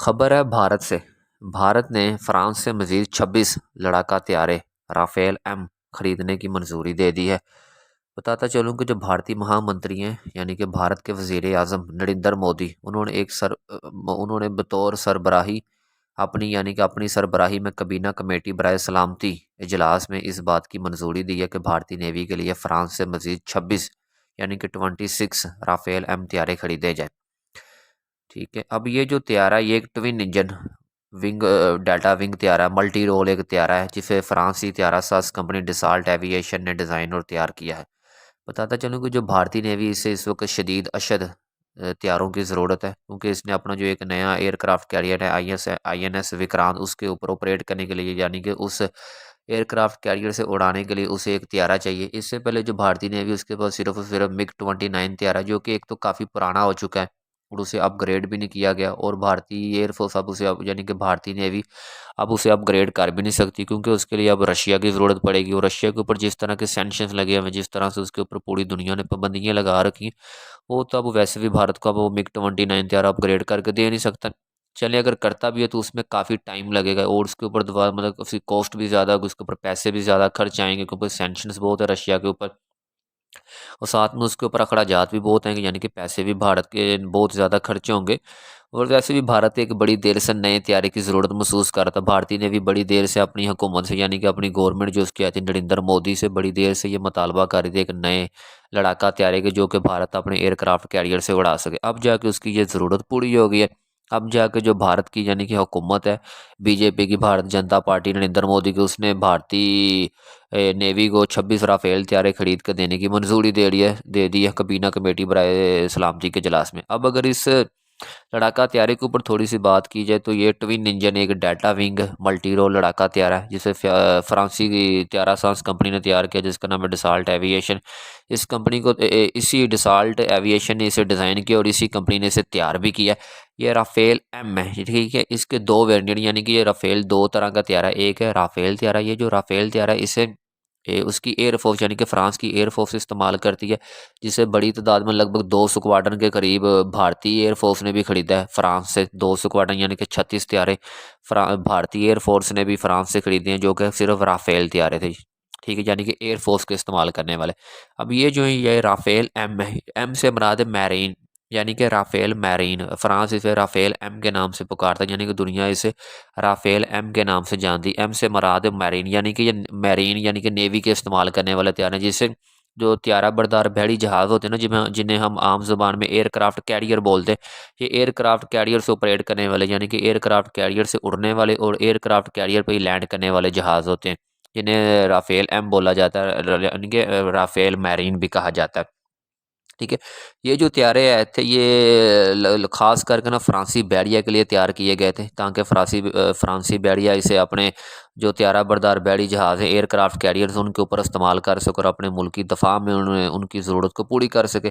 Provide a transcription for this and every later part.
खबर है भारत से। भारत ने फ्रांस से मजीद 26 लड़ाका तैयारे राफेल एम खरीदने की मंजूरी दे दी है। बताता चलूँ कि जो भारतीय महामंत्री हैं यानी कि भारत के वजीर आज़म नरेंद्र मोदी उन्होंने बतौर सरबराही अपनी सरबराही में कबीना कमेटी बराए सलामती इजलास में इस बात की मंजूरी दी है कि भारतीय नेवी के लिए फ्रांस से मजीद 26 यानी कि 26 राफेल एम तैयारे खरीदे जाए। ठीक है, अब ये जो त्यारा ये एक ट्विन इंजन विंग डाटा विंग त्यारा मल्टी रोल एक त्यारा है जिसे फ्रांसीसी त्यारा साज कंपनी डिसाल्ट एविएशन ने डिज़ाइन और तैयार किया है। बताता चलूँ कि जो भारतीय नेवी इसे इस वक्त शदीद अशद त्यारों की ज़रूरत है क्योंकि इसने अपना जो एक नया एयरक्राफ्ट कैरियर है INS विक्रांत उसके ऊपर ऑपरेट करने के लिए यानी कि उस एयरक्राफ्ट कैरियर से उड़ाने के लिए उसे एक त्यारा चाहिए। इससे पहले जो भारतीय नेवी उसके पास सिर्फ और सिर्फ MiG-29 त्यारा जो कि एक तो काफ़ी पुराना हो चुका है और उसे अपग्रेड भी नहीं किया गया और भारतीय एयरफोर्स अब उसे अब यानी कि भारतीय नेवी अब उसे अपग्रेड कर भी नहीं सकती क्योंकि उसके लिए अब रशिया की ज़रूरत पड़ेगी और रशिया के ऊपर जिस तरह के सैंक्शंस लगे हुए हैं जिस तरह से उसके ऊपर पूरी दुनिया ने पाबंदियाँ लगा रखी हैं वो तो अब वैसे भी भारत को अब वो MiG-29 तैयारा अपग्रेड करके दे नहीं सकता। चलिए अगर करता भी है तो उसमें काफ़ी टाइम लगेगा और उसके ऊपर दोबारा मतलब उसकी कॉस्ट भी ज़्यादा उसके ऊपर पैसे भी ज़्यादा खर्च आएंगे क्योंकि सैंक्शंस बहुत है रशिया के ऊपर और साथ में उसके ऊपर अखराजात भी बहुत हैं यानी कि पैसे भी भारत के बहुत ज़्यादा खर्चे होंगे। और वैसे भी भारत एक बड़ी देर से नए तैयारी की ज़रूरत महसूस कर रहा था। भारतीय ने भी बड़ी देर से अपनी हुकूमत से यानी कि अपनी गवर्नमेंट जो उसकी आई थी नरेंद्र मोदी से बड़ी देर से ये मुतालबा कर रही थी एक नए लड़ाका तैयारी के जो कि भारत अपने एयरक्राफ्ट कैरियर से उड़ा सके। अब जाके उसकी ये ज़रूरत पूरी हो गई है। अब जाके जो भारत की यानी कि हुकूमत है बीजेपी की भारत जनता पार्टी नरेंद्र मोदी की उसने भारतीय नेवी को 26 राफेल तैयारे खरीद कर देने की मंजूरी दे दी है कबीना कमेटी बराए सलामती के इजलास में। अब अगर इस लड़ाका तैयारे के ऊपर थोड़ी सी बात की जाए तो ये ट्विन इंजन एक डाटा विंग मल्टी रोल लड़ाका तैयारा है जिसे फ्रांसी की त्यारा सांस कंपनी ने तैयार किया जिसका नाम है डिसाल्ट एविएशन। इस कंपनी को इसी डिसाल्ट एविएशन ने इसे डिज़ाइन किया और इसी कंपनी ने इसे तैयार भी किया। ये राफेल एम है ठीक है। इसके दो वेरिएंट यानी कि ये राफेल दो तरह का तैयारा है। एक है राफेल तैयारा ये जो राफेल तैयारा है इसे उसकी एयरफोर्स यानी कि फ्रांस की एयरफोर्स इस्तेमाल करती है जिसे बड़ी तादाद में लगभग 2 स्क्वाड्रन के करीब भारतीय एयरफोर्स ने भी खरीदा है फ्रांस से 2 स्क्वाड्रन यानी कि 36 त्यारे भारतीय एयरफोर्स ने भी फ्रांस से खरीदे हैं जो कि सिर्फ राफेल त्यारे थे। ठीक है यानी कि एयरफोर्स के इस्तेमाल करने वाले। अब ये जो है ये राफेल एम है एम से मुराद है मैरीन यानी कि राफेल मैरीन फ्रांस इसे राफेल एम के नाम से पुकारता है यानी कि दुनिया इसे राफेल एम के नाम से जानती एम से मुराद है मैरीन यानी कि ये मैरीन यानी कि नेवी के इस्तेमाल करने वाले त्यार हैं जिससे जो त्यारा बरदार बहरी जहाज़ होते हैं ना जिन्हें जिन्हें हम आम जुबान में एयरक्राफ्ट कैरियर बोलते हैं। ये एयरक्राफ्ट कैरियर से ऑपरेट करने वाले यानी कि एयरक्राफ्ट कैरियर से उड़ने वाले और एयरक्राफ्ट कैरियर पर ही लैंड करने वाले जहाज़ होते हैं जिन्हें राफेल एम बोला जाता है यानी कि राफेल मैरीन भी कहा जाता है। ठीक है, ये जो त्यारे आए थे ये ख़ास करके ना फ्रांसी बैरिया के लिए तैयार किए गए थे ताकि फ्रांसी बैरिया इसे अपने जो त्यारा बरदार बैरी जहाज़ है एयरक्राफ्ट कैरियर्स उनके ऊपर इस्तेमाल कर सके और अपने मुल्क की दफा में उनकी ज़रूरत को पूरी कर सके।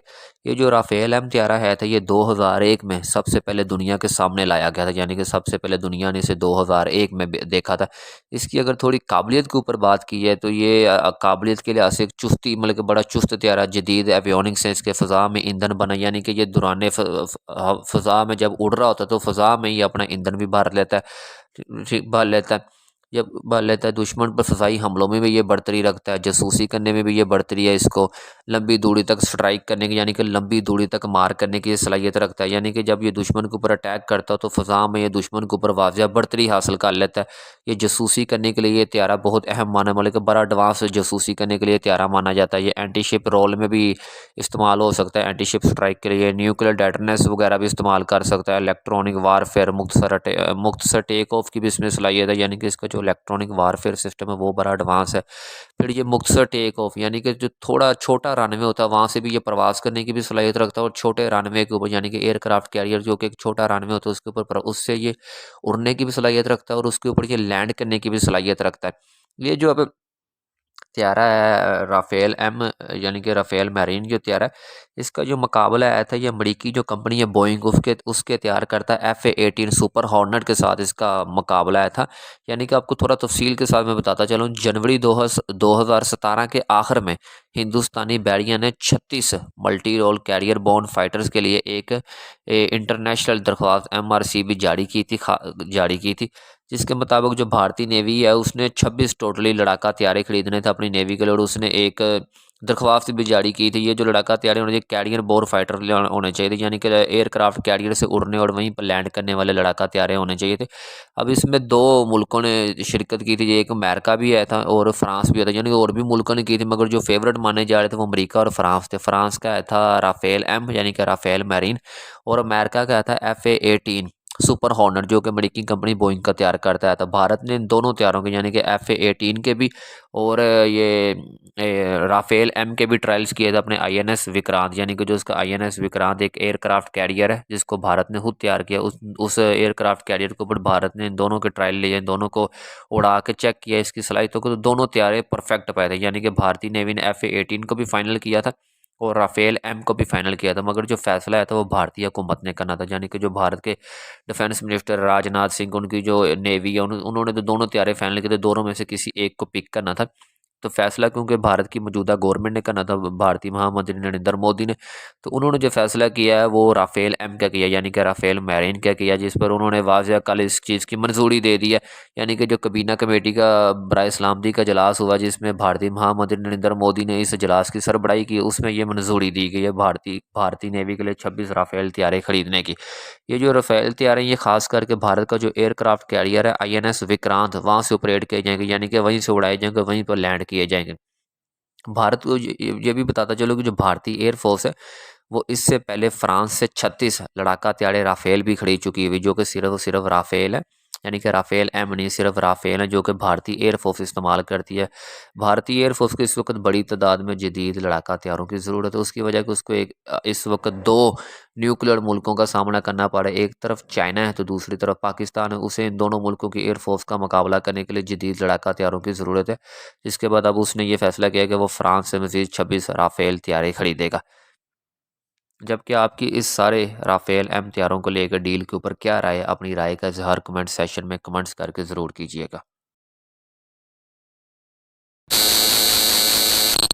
ये जो राफेल एम त्यारा है था ये 2001 में सबसे पहले दुनिया के सामने लाया गया था यानी कि सबसे पहले दुनिया ने इसे 2001 में देखा था। इसकी अगर थोड़ी काबिलियत के ऊपर बात की जाए तो ये काबिलियत के लिहाज से एक चुस्ती मतलब कि बड़ा चुस्त त्यारा जदीद एवियोनिक्स से इसके फ़ज़ा में ईंधन बना यानी कि ये दौरान फ़ज़ा में जब उड़ रहा होता है तो फ़ज़ा में ही अपना ईंधन भी भर लेता है ठीक भर लेता है। जब भर लेता है दुश्मन पर फ़ज़ाई हमलों में भी ये बढ़तरी रखता है जासूसी करने में भी ये बढ़तरी है इसको लंबी दूरी तक स्ट्राइक करने की यानी कि लंबी दूरी तक मार करने की ये सलाहियत रखता है यानी कि जब ये दुश्मन के ऊपर अटैक करता है तो फ़ज़ा में ये दुश्मन के ऊपर वाज़िया बढ़तरी हासिल कर लेता है। ये जासूसी करने के लिए ये त्यारा बहुत अहम माना मतलब कि बड़ा एडवांस जासूसी करने के लिए त्यारा माना जाता है। ये एंटी शिप रोल में भी इस्तेमाल हो सकता है एंटी शिप स्ट्राइक के लिए न्यूक्लियर डेटोनेस वगैरह भी इस्तेमाल कर सकता है। इलेक्ट्रॉनिक वारफेयर मुख्तसर टेक ऑफ की भी इसमें सलाहियत है यानी कि इसका जो इलेक्ट्रॉनिक वारफेयर सिस्टम है वो बड़ा एडवांस है। फिर ये मुख्तसर टेक ऑफ यानी कि जो थोड़ा छोटा रनवे होता है वहाँ से भी ये प्रवास करने की भी सलाहियत रखता है और छोटे रनवे के ऊपर यानी कि एयरक्राफ्ट कैरियर जो कि एक छोटा रनवे होता है उसके ऊपर उससे ये उड़ने की भी सलाहियत रखता है और उसके ऊपर ये लैंड करने की भी सलाहियत रखता है। ये जो अब त्यारा है राफेल एम, यानी कि राफेल मैरीन जो त्यारा है, इसका जो मुकाबला आया था, ये अमरीकी जो कंपनी है बोइंग, उसके उसके तैयार करता है F/A-18 सुपर हॉर्नेट के साथ इसका मुकाबला आया था। यानी कि आपको थोड़ा तफसील के साथ मैं बताता चलूँ, जनवरी 2017 के आखिर में हिंदुस्तानी बैरिया ने 36 multi role carrier borne fighters के लिए एक इंटरनेशनल दरख्वास्त MRCB जारी की थी, जिसके मुताबिक जो भारतीय नेवी है उसने 26 टोटली लड़ाका त्यारे खरीदने थे अपनी नेवी के लिए, और उसने एक दरख्वास्त भी जारी की थी। ये जो लड़ाका त्यारे होने चाहिए कैरियर बोर फाइटर होने चाहिए थे, यानी कि एयरक्राफ्ट कैरियर से उड़ने और वहीं पर लैंड करने वाले लड़ाका त्यारे होने चाहिए थे। अब इसमें दो मुल्कों ने शिरकत की थी, एक अमेरिका भी आया था और फ्रांस भी आया था, यानी कि और भी मुल्कों ने की थी, मगर जो फेवरेट माने जा रहे थे वो अमरीका और फ्रांस थे। फ्रांस का आया था राफेल एम, यानी कि राफेल मैरीन, और अमेरिका का आया था F/A-18 सुपर हॉर्नर, जो कि अमेरिकी कंपनी बोइंग का तैयार करता है। तो भारत ने इन दोनों तैयारों के, यानी कि F/A-18 के भी और राफेल एम के भी ट्रायल्स किए थे अपने INS विक्रांत, यानी कि जो उसका INS विक्रांत एक एयरक्राफ्ट कैरियर है जिसको भारत ने खुद तैयार किया, उस एयरक्राफ्ट कैरियर के ऊपर भारत ने इन दोनों के ट्रायल लिए, इन दोनों को उड़ा के चेक किया इसकी सलाहियतों को, तो दोनों तैयारे परफेक्ट पाए थे। यानी कि भारतीय नेवी ने F/A-18 को भी फाइनल किया था और राफेल एम को भी फाइनल किया था, मगर जो फैसला आया था वो भारतीय हुकूमत ने करना था। यानी कि जो भारत के डिफेंस मिनिस्टर राजनाथ सिंह, उनकी जो नेवी है, उन्होंने तो दोनों तैयारे फाइनल किए थे, दोनों में से किसी एक को पिक करना था। तो फैसला क्योंकि भारत की मौजूदा गवर्नमेंट ने करना था, भारतीय महामंत्री नरेंद्र मोदी ने, तो उन्होंने जो फैसला किया है वो राफेल एम का किया, यानी कि राफेल मैरीन का किया, जिस पर उन्होंने वाज़ह कल इस चीज़ की मंजूरी दे दी है। यानी कि जो कबीना कमेटी का बराए सलामती का इजलास हुआ, जिसमें भारतीय महामंत्री नरेंद्र मोदी ने इस इजलास की सरबराही की, उसमें ये मंजूरी दी गई है भारतीय नेवी के लिए 26 राफेल तैयारे खरीदने की। ये जो राफेल तैयार हैं ये खास करके भारत का जो एयरक्राफ्ट कैरियर है INS विक्रांत, वहाँ से ऑपरेट किए जाएंगे, यानी कि वहीं से उड़ाए जाएंगे, वहीं पर लैंड किए जाएंगे। भारत को ये भी बताता चलो कि जो भारतीय एयरफोर्स है वो इससे पहले फ्रांस से 36 लड़ाका त्यारे राफेल भी खरीद चुकी हुई, जो कि सिर्फ और सिर्फ राफेल है, यानी कि राफेल एम नहीं, सिर्फ राफेल है जो कि भारतीय एयरफोर्स इस्तेमाल करती है। भारतीय एयरफोर्स को इस वक्त बड़ी तादाद में जदीद लड़ाका त्यारों की ज़रूरत है, उसकी वजह कि उसको इस वक्त दो न्यूक्लियर मुल्कों का सामना करना पड़ा है, एक तरफ चाइना है तो दूसरी तरफ पाकिस्तान है। उसे इन दोनों मुल्कों की एयरफोर्स का मुकाबला करने के लिए जदीद लड़ाका त्यारों की ज़रूरत है, जिसके बाद अब उसने ये फैसला किया कि वो फ्रांस से मज़ीद 26 राफेल त्यारे खरीदेगा। जबकि आपकी इस सारे राफेल एम त्यारों को लेकर डील के ऊपर क्या राय है, अपनी राय का इजहार कमेंट सेशन में कमेंट्स करके ज़रूर कीजिएगा।